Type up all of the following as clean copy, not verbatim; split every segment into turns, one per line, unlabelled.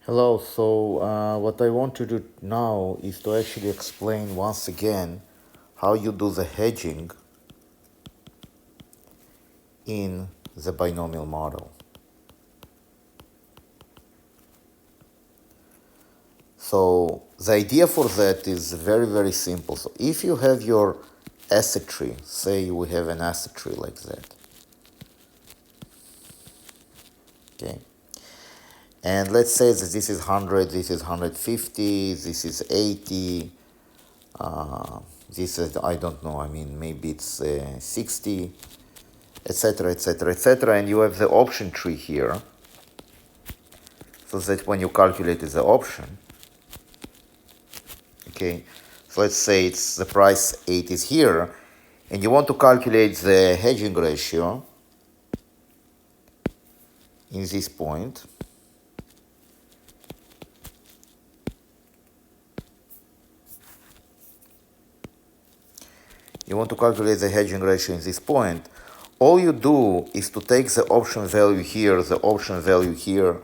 Hello, so what I want to do now is to actually explain once again how you do the hedging in the binomial model. So the idea for that is very, very simple. So if you have your asset tree, say we have an asset tree like that, okay? And let's say that this is 100, this is 150, this is 80, this is, I don't know, I mean, maybe it's 60, etc., etc., etc., and you have the option tree here, so that when you calculate the option, okay, so let's say it's the price 8 is here, and you want to calculate the hedging ratio in this point. You want to calculate the hedging ratio in this point. All you do is to take the option value here, the option value here,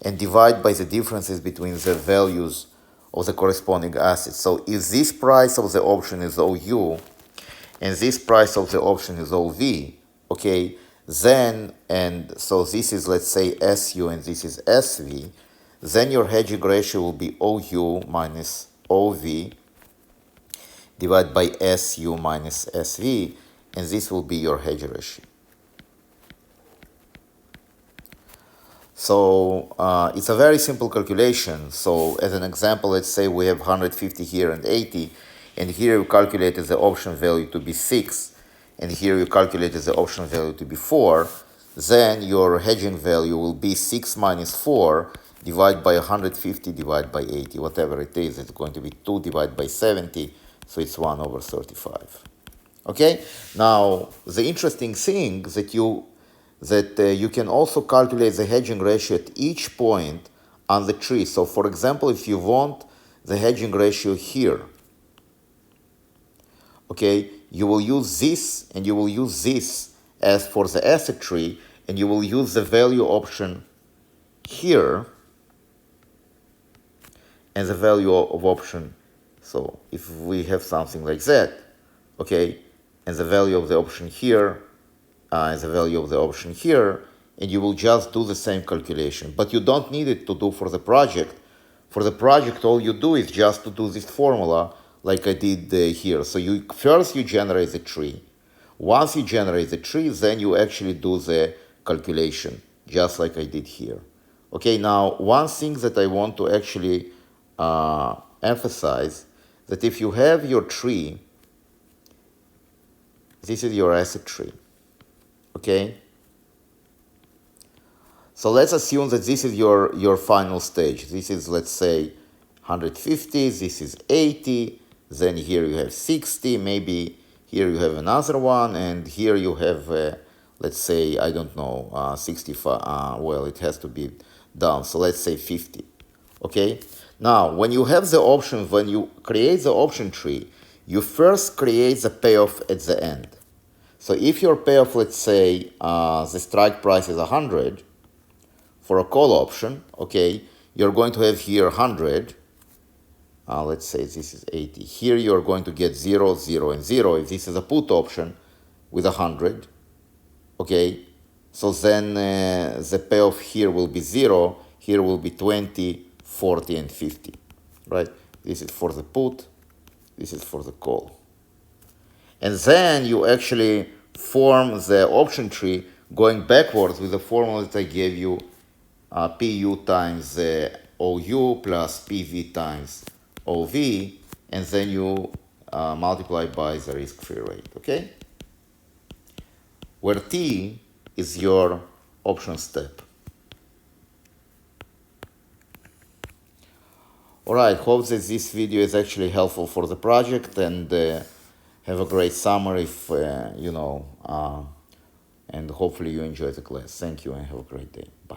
and divide by the differences between the values of the corresponding assets. So if this price of the option is OU and this price of the option is OV, okay, then, and so this is, let's say, SU and this is SV, then your hedging ratio will be OU minus OV divided by SU minus SV, and this will be your hedge ratio. So it's a very simple calculation. So as an example, let's say we have 150 here and 80, and here you calculated the option value to be 6, and here you calculated the option value to be 4, then your hedging value will be 6 minus 4 divided by 150 divided by 80, whatever it is. It's going to be 2 divided by 70, so it's 1 over 35. Okay? Now, the interesting thing that you can also calculate the hedging ratio at each point on the tree. So, for example, if you want the hedging ratio here, okay, you will use this and you will use this as for the asset tree, and you will use the value option here and the value of option. So if we have something like that, okay, and the value of the option here, and the value of the option here, and you will just do the same calculation. But you don't need it to do for the project. For the project, all you do is just to do this formula like I did here. So first you generate the tree. Once you generate the tree, then you actually do the calculation, just like I did here. Okay, now one thing that I want to actually emphasize, that if you have your tree, this is your asset tree. Okay, so let's assume that this is your final stage. This is, let's say, 150, this is 80, then here you have 60, maybe here you have another one, and here you have, let's say, I don't know, 65, well, it has to be down, so let's say 50, okay? Now, when you have the option, when you create the option tree, you first create the payoff at the end. So if your payoff, let's say, the strike price is 100 for a call option, okay, you're going to have here 100. Let's say this is 80. Here you're going to get 0, 0, and 0 if this is a put option with 100, okay? So then the payoff here will be 0, here will be 20, 40, and 50, right? This is for the put, this is for the call. And then you actually form the option tree going backwards with the formula that I gave you, PU times OU plus PV times OV, and then you multiply by the risk-free rate, okay? Where T is your option step. All right, hope that this video is actually helpful for the project, and have a great summer if, and hopefully you enjoy the class. Thank you and have a great day. Bye.